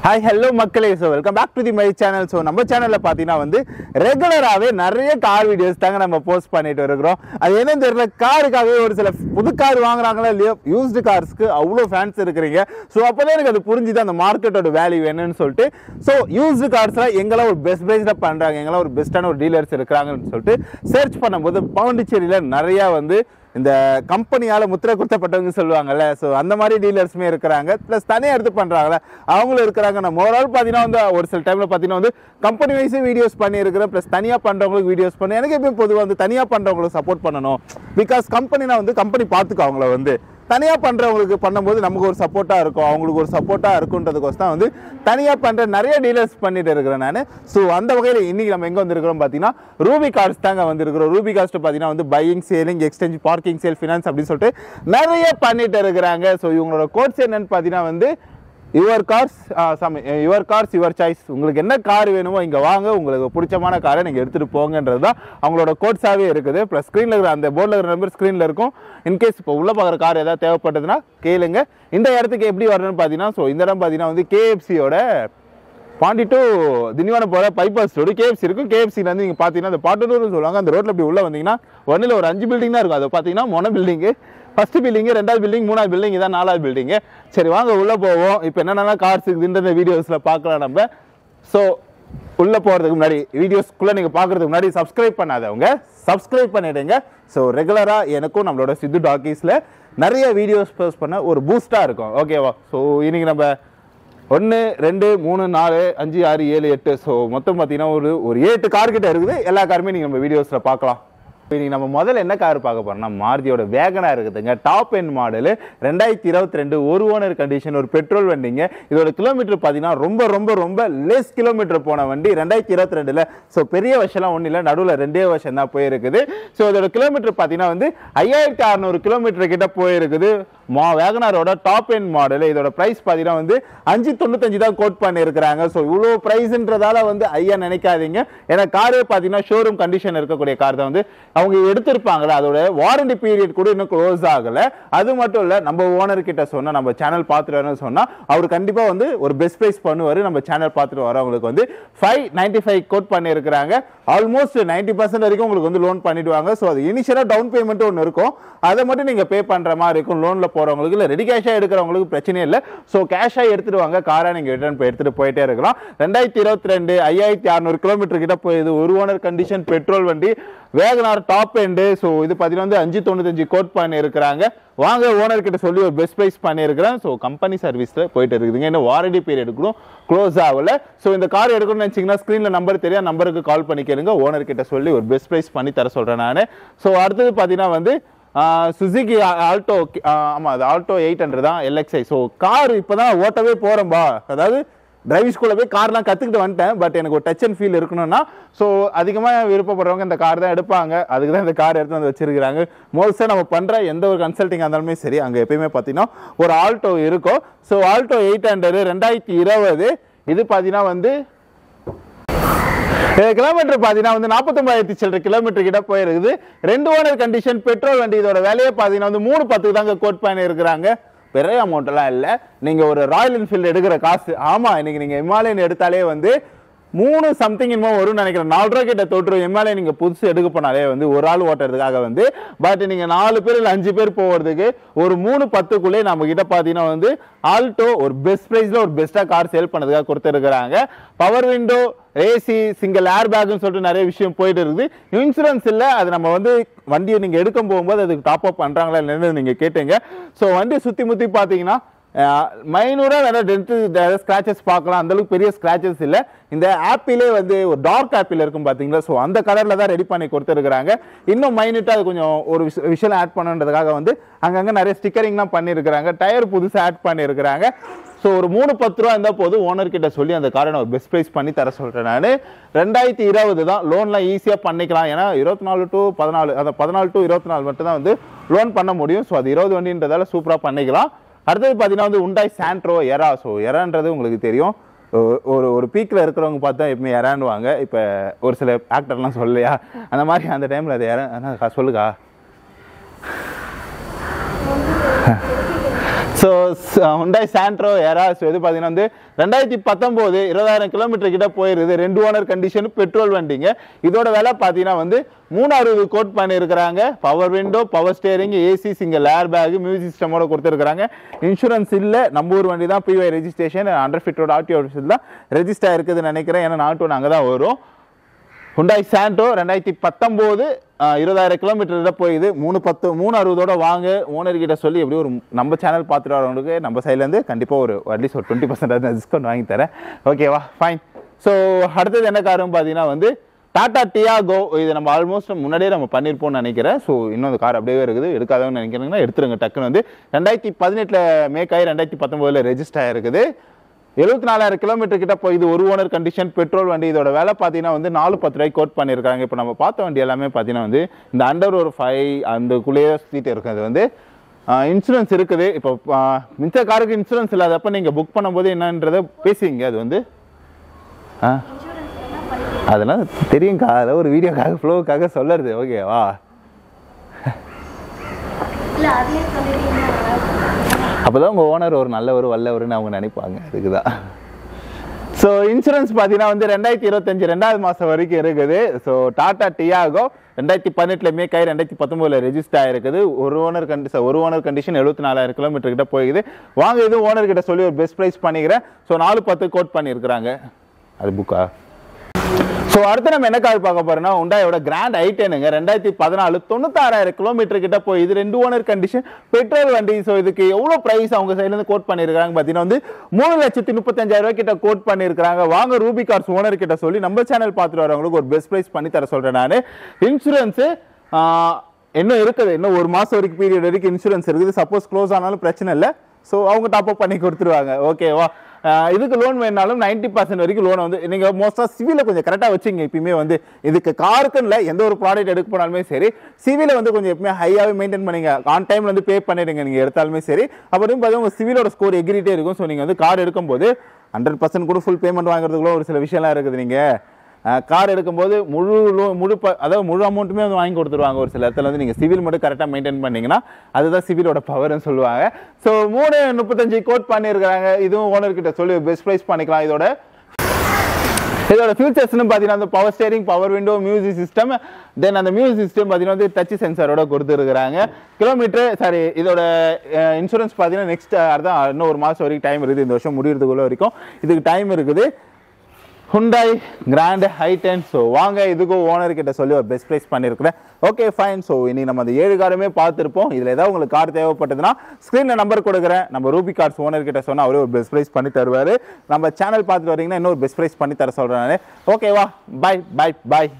Hi, hello மக்களே. So welcome back to the my channel. So நம்ம சேனல்ல பாத்தீங்கன்னா வந்து ரெகுலராவே நிறைய கார் வீடியோஸ் தாங்க நம்ம போஸ்ட் பண்ணிட்டு இருக்கோம். அது என்னன்னு தெரியல, காருக்காகவே ஒரு சில புது கார் வாங்குறாங்களா இல்லையோ யூஸ்டு கார்ஸ்க்கு அவ்வளோ ஃபேன்ஸ் இருக்கிறீங்க. ஸோ அப்போதான் எனக்கு அது புரிஞ்சுது அந்த மார்க்கெட்டோட வேல்யூ என்னன்னு சொல்லிட்டு. ஸோ யூஸ்டு கார்ஸ்லாம் எங்கெல்லாம் ஒரு பெஸ்ட்டாக பண்ணுறாங்க, எங்கெல்லாம் ஒரு பெஸ்ட்டான ஒரு டீலர்ஸ் இருக்கிறாங்கன்னு சொல்லிட்டு சர்ச் பண்ணும்போது பாண்டிச்சேரியில் நிறையா வந்து இந்த கம்பெனியால் முத்திரை குத்தப்பட்டவங்க சொல்லுவாங்கல்ல, ஸோ அந்த மாதிரி டீலர்ஸுமே இருக்கிறாங்க. ப்ளஸ் தனியாக எடுத்து பண்ணுறாங்களே அவங்களும் இருக்கிறாங்க. நம்ம ஓவரால் பார்த்தீங்கன்னா வந்து ஒரு சில டைமில் பார்த்தீங்கன்னா வந்து கம்பெனி வைஸே வீடியோஸ் பண்ணியிருக்கிறேன். ப்ளஸ் தனியாக பண்ணுறவங்களுக்கு வீடியோஸ் பண்ணி எனக்கு எப்பயும் பொதுவாக வந்து தனியாக பண்ணுறவங்களுக்கு சப்போர்ட் பண்ணணும். பிகாஸ் கம்பெனினா வந்து கம்பெனி பார்த்துக்கோ அவங்கள வந்து தனியாக பண்ணுறவங்களுக்கு பண்ணும்போது நமக்கு ஒரு சப்போர்ட்டாக இருக்கும், அவங்களுக்கு ஒரு சப்போர்ட்டாக இருக்குன்றதுக்கோசம் தான் வந்து தனியாக பண்ணுற நிறைய டீலர்ஸ் பண்ணிட்டு இருக்கிறேன் நான். ஸோ அந்த வகையில் இன்றைக்கி நம்ம எங்கே வந்துருக்கிறோம் பார்த்தீங்கன்னா ரூபி கார்ஸ் தாங்க வந்துருக்கிறோம். ரூபி கார்ஸ் பார்த்தீங்கன்னா வந்து buying, selling, exchange, parking, sale, finance அப்படின்னு சொல்லிட்டு நிறைய பண்ணிட்டு இருக்கிறாங்க. ஸோ இவங்களோட கோட்ஸ் என்னன்னு பார்த்தீங்கன்னா வந்து யுவர் கார்ஸ் யுவர் சாய்ஸ். உங்களுக்கு என்ன கார் வேணுமோ இங்கே வாங்க, உங்களுக்கு பிடிச்சமான காரை நீங்கள் எடுத்துகிட்டு போங்கன்றது தான் அவங்களோட கோட்ஸாகவே இருக்குது. ப்ளஸ் ஸ்க்ரீனில் இருக்கிற அந்த போர்டில் இருக்கிற நம்பர் ஸ்க்ரீனில் இருக்கும். இன்கேஸ் இப்போ உள்ளே பார்க்குற கார் ஏதாவது தேவைப்பட்டதுன்னா கேளுங்க. இந்த இடத்துக்கு எப்படி வரணும்னு பார்த்தீங்கன்னா, ஸோ இந்த இடம் பார்த்தீங்கன்னா வந்து கேஎஃப்சியோட பாண்டி டு திண்டிவனம் போகிற பைபாஸ் ரோடு கேஎஃப்சி இருக்கும். கேஎஃப்சிலேருந்து நீங்கள் பார்த்தீங்கன்னா அந்த பாட்டனூர்னு சொல்லுவாங்க. அந்த ரோட்டில் இப்படி உள்ளே வந்தீங்கன்னா ஒன்றில் ஒரு 5 பில்டிங் தான் இருக்கும். அதை பார்த்தீங்கன்னா மொன பில்டிங்கு, ஃபஸ்ட்டு பில்டிங்கு, 2வது பில்டிங், 3வது பில்டிங், இதான் 4வது பில்டிங்கு. சரி வாங்க உள்ளே போவோம். இப்போ என்னென்னலாம் கார்ஸ் இருக்குதுன்ற இந்த வீடியோஸில் பார்க்கலாம் நம்ம. ஸோ உள்ளே போகிறதுக்கு முன்னாடி வீடியோஸ்க்குள்ளே நீங்கள் பார்க்குறதுக்கு முன்னாடி சப்ஸ்கிரைப் பண்ணாதவங்க சப்ஸ்கிரைப் பண்ணிவிடுங்க. ஸோ ரெகுலராக எனக்கும் நம்மளோட சித்து டாக்கீஸில் நிறைய வீடியோஸ் போஸ்ட் பண்ண ஒரு பூஸ்ட்டாக இருக்கும். ஓகேவா? ஸோ இன்றைக்கி நம்ம 1 2 3 4 5 6 7 8 ஸோ மொத்தம் பார்த்தீங்கன்னா ஒரு 8 கார் கிட்ட இருக்குது. எல்லா காருமே நீங்கள் நம்ம வீடியோஸில் பார்க்கலாம். இன்னைக்கு நம்ம முதல்ல என்ன கார் பார்க்க போறோம்னா மாருதியோட வேகனார் இருக்குதுங்க. டாப் எண்ட் மாடலு 2022 ஒரு ஓனர் கண்டிஷன், ஒரு பெட்ரோல் வண்டிங்க. இதோட கிலோமீட்டர் பார்த்தீங்கன்னா ரொம்ப ரொம்ப ரொம்ப லெஸ் கிலோமீட்டர் போன வண்டி 2022. ஸோ பெரிய வருஷம்லாம் ஒன்றும் இல்லை, நடுவில் 2 வருஷம் தான் போயிருக்குது. ஸோ இதோட கிலோமீட்டர் பார்த்தீங்கன்னா வந்து 5600 கிலோமீட்டர் கிட்ட போயிருக்குது. வேகனாரோட டாப் எண்ட் மாடல். இதோட பிரைஸ் பார்த்தீங்கன்னா வந்து 595 தான் கோட் பண்ணியிருக்கிறாங்க. ஸோ இவ்வளோ பிரைஸ்ன்றதால வந்து ஐயா நினைக்காதீங்க. ஏன்னா காரே பார்த்தீங்கன்னா ஷோரூம் கண்டிஷன் இருக்கக்கூடிய கார் தான் வந்து அவங்க எடுத்திருப்பாங்களே, அதோட வாரண்டி பீரியட் கூட இன்னும் க்ளோஸ் ஆகல. அது மட்டும் இல்ல, நம்ம ஓனர் கிட்ட சொன்னா, நம்ம சேனல் பார்த்துட்டு சொன்னா அவர் கண்டிப்பா வந்து ஒரு பெஸ்ட் பிரைஸ் பண்ணுவாரு. நம்ம சேனல் பார்த்துட்டு வரவங்களுக்கு வந்து 595 கோட் பண்ணியிருக்கிறாங்க. ஆல்மோஸ்ட் 90% வரைக்கும் உங்களுக்கு வந்து லோன் பண்ணிடுவாங்க. ஸோ அது இனிஷியலாக டவுன் பேமெண்ட் ஒன்று இருக்கும், அதை மட்டும் நீங்கள் பே பண்ணுற மாதிரி இருக்கும். லோனில் போகிறவங்களுக்கு இல்லை ரெடி கேஷாக எடுக்கிறவங்களுக்கு பிரச்சனையே இல்லை. ஸோ கேஷாக எடுத்துட்டு வாங்க, காராக நீங்கள் ரிட்டர்ன் எடுத்துகிட்டு போயிட்டே இருக்கலாம். 2022 5600 கிலோமீட்டர் கிட்ட போயிடுது. ஒரு ஓனர் கண்டிஷன் பெட்ரோல் வண்டி வேகனார் டாப் எண்டு. ஸோ இது பார்த்தீங்கன்னா வந்து 595 கோட் பண்ணியிருக்கிறாங்க. வாங்க ஓனர் கிட்ட சொல்லி ஒரு பெஸ்ட் ப்ரைஸ் பண்ணியிருக்கிறேன். ஸோ கம்பெனி சர்வீஸில் போயிட்டு இருக்குதுங்க. இன்னும் வாரண்டி பீரியட் கூட க்ளோஸ் ஆகல. ஸோ இந்த கார் எடுக்கணும்னு நினச்சிங்கன்னா ஸ்க்ரீனில் நம்பர் தெரியாது, நம்பருக்கு கால் பண்ணி கேளுங்க. ஓனர் கிட்ட சொல்லி ஒரு பெஸ்ட் ப்ரைஸ் பண்ணி தர சொல்கிறேன் நான். ஸோ அடுத்தது பார்த்தீங்கன்னா வந்து சுசுகி ஆல்டோ, ஆமாம் அது ஆல்டோ 800 தான் LXi. ஸோ கார் இப்போ தான் ஓட்டவே போகிறோம்பா, அதாவது டிரைவிங் ஸ்கூலில் போய் கார்லாம் கற்றுக்கிட்டு வந்துட்டேன். பட் எனக்கு ஒரு டச் அண்ட் ஃபீல் இருக்கணும்னா ஸோ அதிகமாக விருப்பப்படுறவங்க இந்த கார் தான் எடுப்பாங்க. அதுக்கு தான் இந்த கார் எடுத்து வந்து வச்சிருக்கிறாங்க. மோஸ்ட்டாக நம்ம பண்ணுற எந்த ஒரு கன்சல்ட்டிங்காக இருந்தாலுமே சரி, அங்கே எப்பயுமே பார்த்தீங்கன்னா ஒரு ஆல்டோ இருக்கும். So Alto 800 2020. இது பார்த்தீங்கன்னா வந்து கிலோமீட்டர் பார்த்தீங்கன்னா வந்து 49,000 சில்லற கிலோமீட்டர் கிட்ட போயிருக்குது. 2 ஓனர் கண்டிஷன் பெட்ரோல் வண்டி. இதோட விலையை பார்த்தீங்கன்னா வந்து 310 தாங்க கோட் பண்ணியிருக்கிறாங்க. பெரிய அமௌண்ட்லாம் இல்லை. நீங்கள் ஒரு ராயல் என்ஃபீல்டு எடுக்கிற காசு, ஆமாம் இன்னைக்கு நீங்கள் ஹிமாலயன் எடுத்தாலே வந்து 3 சம்திங் இன்னும் வரும்னு நினைக்கிறேன். 4 ரூபா கிட்ட தொற்று ஹிமாலயன் நீங்கள் புதுசு எடுக்க போனாலே வந்து ஒரு ஆள் ஓட்டுறதுக்காக வந்து. பட் நீங்கள் 4 பேர் இல்லை 5 பேர் போகிறதுக்கு ஒரு 310க்குள்ளே நம்ம கிட்ட பார்த்தீங்கன்னா வந்து ஆல்டோ ஒரு பெஸ்ட் ப்ரைஸில் ஒரு பெஸ்ட்டாக கார் சேல் பண்ணதுக்காக கொடுத்துருக்குறாங்க. Power window, AC, single air பேக்னு சொல்லிட்டு நிறைய விஷயம் போயிட்டு இருக்குது. இன்சூரன்ஸ் இல்லை, அது நம்ம வந்து வண்டியை நீங்கள் எடுக்க போகும்போது அதுக்கு டாப் அப் பண்ணுறாங்களா இல்லைன்னு நீங்கள் கேட்டீங்க. ஸோ வண்டியை சுற்றி முற்றி பார்த்தீங்கன்னா மைனூராக வேற டென்ட்டு ஸ்க்ராச்சஸ் பார்க்கலாம். அந்தளவுக்கு பெரிய ஸ்க்ராச்சஸ் இல்லை. இந்த ஆப்பிளே வந்து ஒரு டார்க் ஆப்பிள் இருக்கும் பார்த்தீங்களா, ஸோ அந்த கலரில் தான் ரெடி பண்ணி கொடுத்துருக்குறாங்க. இன்னும் மைனூட்டாக அது கொஞ்சம் ஒரு விஷயம் ஆட் பண்ணுன்றதுக்காக வந்து அங்கங்கே நிறைய ஸ்டிக்கரிங்லாம் பண்ணியிருக்கிறாங்க. டயர் புதுசாக ஆட் பண்ணியிருக்கிறாங்க. ஸோ ஒரு 310 ரூபா இருந்தால் போதும். ஓனர்கிட்ட சொல்லி அந்த காரை நான் பெஸ்ட் ப்ரைஸ் பண்ணி தர சொல்கிறேன் நான். 2020 தான், லோன்லாம் ஈஸியாக பண்ணிக்கலாம். ஏன்னா 24 to 14, அந்த 14 to 24 மட்டும் தான் வந்து லோன் பண்ண முடியும். ஸோ அது 20 வண்டின்றதால சூப்பராக பண்ணிக்கலாம். அடுத்தது பார்த்தீங்கன்னா வந்து உண்டாய் சாண்ட்ரோ எரா. ஸோ எரான்றது உங்களுக்கு தெரியும், ஒரு பீக்கில் இருக்கிறவங்க பார்த்தா எப்பவுமே எரான்னுவாங்க. இப்போ ஒரு சில ஆக்டர்லாம் சொல்லலையா, அந்த மாதிரி அந்த டைமில் அது எரா சொல்லுக்கா. So Hyundai Santro Era so இது பார்த்தீங்கன்னா வந்து 2019 20,000 கிலோமீட்டர் கிட்ட போயிருது. 2 ஓனர் கண்டிஷன் பெட்ரோல் வண்டிங்க. இதோட விலை பார்த்தீங்கன்னா வந்து 360 கோட் பண்ணியிருக்கிறாங்க. Power window, power steering, AC, single air bag, music சிஸ்டமோட கொடுத்துருக்காங்க. இன்சூரன்ஸ் இல்லை, நம்ம ஊர் வண்டி தான். பிஒய் ரெஜிஸ்ட்ரேஷன் அண்டர் ஃபிட்டோட ஆர்டிஓ ஆஃபீஸில் தான் ரெஜிஸ்டர் ஆயிருக்குதுன்னு நினைக்கிறேன். ஏன்னா நாட்டு அங்கே தான் வரும். Hyundai Santro 2019 20,000 kilometre போயிது. 360 வாங்க ஓனர்கிட்ட சொல்லி எப்படி ஒரு நம்ம சேனல் பார்த்துட்டு வரவங்களுக்கு நம்ம சைட்லேருந்து கண்டிப்பாக ஒரு அட்லீஸ்ட் ஒரு 20% டிஸ்கவுண்ட் வாங்கி தரேன். ஓகேவா, ஃபைன். ஸோ அடுத்தது என்ன காருன்னு பார்த்தீங்கன்னா வந்து டாடா டியாகோ. இது நம்ம ஆல்மோஸ்ட் முன்னாடியே நம்ம பண்ணியிருப்போம்னு நினைக்கிறேன். ஸோ இன்னும் அந்த கார் அப்படியே இருக்குது. எடுக்காதவங்க நினைக்கிறீங்கன்னா எடுத்துருங்க டக்குன்னு. வந்து 2018 மேக் ஆகி 2019 ரெஜிஸ்டர் ஆகிருக்குது. 74,000 கிலோமீட்டர் கிட்ட போய் இது ஒரு ஓனர் கண்டிஷன் பெட்ரோல் வண்டி. இதோட வேலை பார்த்தீங்கன்னா வந்து 410 ரூபாய்க்கு கோட் பண்ணியிருக்காங்க. இப்போ நம்ம பார்த்த வண்டி எல்லாமே பார்த்தீங்கன்னா வந்து இந்த அண்டர் ஒரு 5 அந்தக்குள்ளேயே சீட் இருக்குது. அது வந்து இன்சூரன்ஸ் இருக்குது. இப்போ மிச்ச காருக்கு இன்சூரன்ஸ் இல்லாதப்ப நீங்கள் புக் பண்ணும்போது என்னன்றதை பேசுவீங்க. அது வந்து அதெல்லாம் தெரியும்க்கா, அதில் ஒரு வீடியோக்காக ஃப்ளோவுக்காக சொல்லுறது. ஓகேவா, அப்போதான் உங்கள் ஓனர் ஒரு நல்லவர் வல்லவர்னு அவங்க நினைப்பாங்க. அதுக்கு தான். ஸோ இன்சூரன்ஸ் பார்த்தீங்கன்னா வந்து 2025 2வது மாதம் வரைக்கும் இருக்குது. ஸோ டாடா டியாகோ 2018 மேக் ஆகி 2019 ரெஜிஸ்டர் ஆகிருக்குது. ஒரு ஓனர் கண்டிஷன் 74,000 கிலோமீட்டர் கிட்ட போயிடுது. வாங்க இது ஓனர் கிட்ட சொல்லி ஒரு பெஸ்ட் ப்ரைஸ் பண்ணிக்கிறேன். ஸோ 410 கோட் பண்ணியிருக்கிறாங்க. அது புக்கா. ஸோ அடுத்து நம்ம என்ன கார் பார்க்க போறோம்னா ஹுண்டாயோட கிராண்ட் i10ங்க. 2014 96,000 கிலோமீட்டர் கிட்ட போய் இது 2 ஓனர் கண்டிஷன் பெட்ரோல் வண்டி. ஸோ இதுக்கு எவ்வளோ ப்ரைஸ் அவங்க சைட்லேருந்து கோட் பண்ணியிருக்காங்க பார்த்தீங்கன்னா வந்து 3,35,000 கிட்ட கோட் பண்ணியிருக்காங்க. வாங்க ரூபி கார்ஸ் ஓனர் கிட்ட சொல்லி நம்ம சேனல் பார்த்துட்டு வரவங்களுக்கு ஒரு பெஸ்ட் ப்ரைஸ் பண்ணி தர சொல்கிறேன். நான் இன்சூரன்ஸு இன்னும் இருக்குது. இன்னும் ஒரு மாதம் வரைக்கும் பீரியட் வரைக்கும் இன்சூரன்ஸ் இருக்குது. சப்போஸ் க்ளோஸ் ஆனாலும் பிரச்சனை இல்லை. ஸோ அவங்க டாப்அப் பண்ணி கொடுத்துருவாங்க. ஓகேவா, இதுக்கு லோன் வேணாலும் 90% வரைக்கும் லோன் வந்து நீங்கள் மோஸ்ட்டாக சிவில கொஞ்சம் கரெக்டாக வச்சுங்க. எப்பயுமே வந்து இதுக்கு காருக்குன்னு இல்லை, எந்த ஒரு ப்ராடக்ட் எடுக்க போனாலுமே சரி சிவில வந்து கொஞ்சம் எப்பவுமே ஹையாகவே மெயின்டைன் பண்ணிங்க. ஆன் டைமில் வந்து பே பண்ணிடுங்க நீங்கள் எடுத்தாலுமே சரி. அப்புறம் பார்த்தீங்கன்னா உங்கள் சிவிலோட ஸ்கோர் எகிரிட்டே இருக்கும். ஸோ நீங்கள் வந்து கார் எடுக்கும்போது 100% கூட ஃபுல் பேமெண்ட் வாங்குறதுக்குள்ள ஒரு சில விஷயம்லாம் இருக்குது. நீங்கள் கார் எடுக்கும்போது முழு அமௌண்ட்டுமே வந்து வாங்கி கொடுத்துருவாங்க. ஒரு சில இடத்துல வந்து நீங்கள் சிவில் மட்டும் கரெக்டாக மெயின்டைன் பண்ணிங்கன்னா அதுதான் சிவிலோட பவர்னு சொல்லுவாங்க. ஸோ 335 கோட் பண்ணியிருக்காங்க. இதுவும் ஓனர்கிட்ட சொல்லி பெஸ்ட் ப்ரைஸ் பண்ணிக்கலாம். இதோட ஃபியூச்சர்ஸ்னு பார்த்தீங்கன்னா அந்த power steering, power window, music system. Then அந்த மியூசிக் சிஸ்டம் பார்த்தீங்கன்னா வந்து டச் சென்சாரோட கொடுத்துருக்காங்க. இதோட இன்சூரன்ஸ் பார்த்தீங்கன்னா நெக்ஸ்ட் அதான் இன்னும் ஒரு மாதம் வரைக்கும் டைம் இருக்குது. இந்த வருஷம் முடியறதுக்குள்ள வரைக்கும் இதுக்கு டைம் இருக்குது. Hyundai grand i10. ஸோ வாங்க இதுக்கும் ஓனர் கிட்ட சொல்லி ஒரு பெஸ்ட் ப்ரைஸ் பண்ணியிருக்கிறேன். Okay fine. ஸோ இன்னைக்கு நம்ம அந்த 7 காருமே பார்த்துருப்போம். இதில் ஏதாவது உங்களுக்கு கார் தேவைப்பட்டதுன்னா ஸ்க்ரீனில் நம்பர் கொடுக்குறேன். நம்ம ரூபி கார்ஸ் ஓனர் கிட்ட சொன்னால் அவரே ஒரு பெஸ்ட் ப்ரைஸ் பண்ணி தருவார். நம்ம சேனல் பார்த்துட்டு வரீங்கன்னா இன்னொரு பெஸ்ட் ப்ரைஸ் பண்ணி தர சொல்கிறேன் நான். ஓகேவா, பாய் பாய் பாய்.